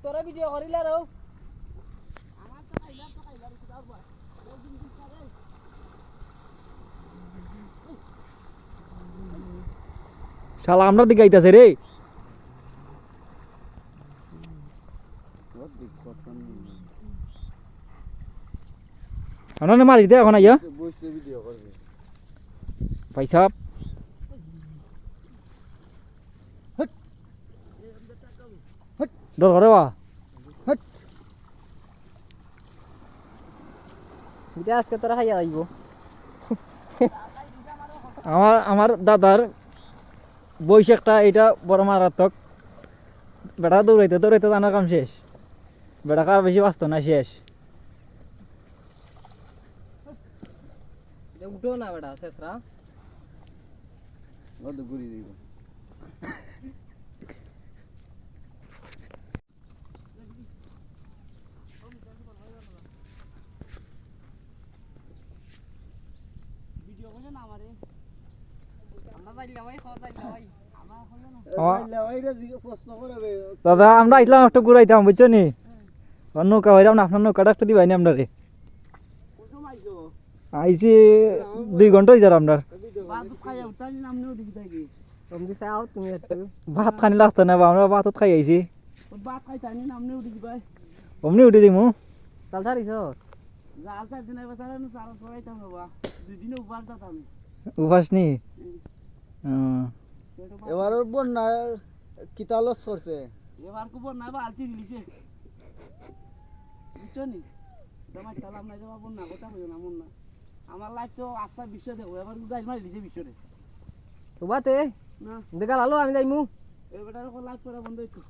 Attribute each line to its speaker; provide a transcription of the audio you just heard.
Speaker 1: তোরা ভিডিও করিলা রও
Speaker 2: শালা আমরা দিকে আইতাছে রে আমরা মারি দে এখন আইয়া ভাই সাহেব ডর করে বা
Speaker 1: এটা আজকে তোরা খাইয়া যাইব
Speaker 2: আমার দাদার বয়স একটা এটা বড় মারাত্মক বেটা দৌড়াইতে দৌড়াইতে জানার কাম শেষ বেটা কার বেশি বাঁচত না শেষ
Speaker 1: উঠো না বেটা শেষরা
Speaker 3: ঘুরি দিব
Speaker 2: দাদা আমরা আইলাম একটা ঘুরাইতাম বুঝছো নি নৌকা ভাইরাম না আপনার নৌকাটা একটা দিবাই নি আমরা রে আইছি 2 ঘন্টা হয়ে যার আপনার ভাত খানি লাগতো না আমরা ভাতত খাই আইছি অমনি উঠে দিমু
Speaker 1: চাল ছাড়িস
Speaker 2: উপাস নি
Speaker 3: এবার বন্যা কিতালত সরছে
Speaker 4: এবার কো বন্যা বা আলচি দিলিছে বুঝছো নি তোমার কালাম নাই যাবা বন্যা কথা কইও না মন না আমার লাইফ তো আস্থা বিশ্ব দেখো এবার গাইল মারি দিছে বিশ্বরে
Speaker 1: তোমাতে
Speaker 4: না
Speaker 1: দেখা লালো আমি যাইমু
Speaker 4: এবারে লাইফ করা বন্ধ হইতো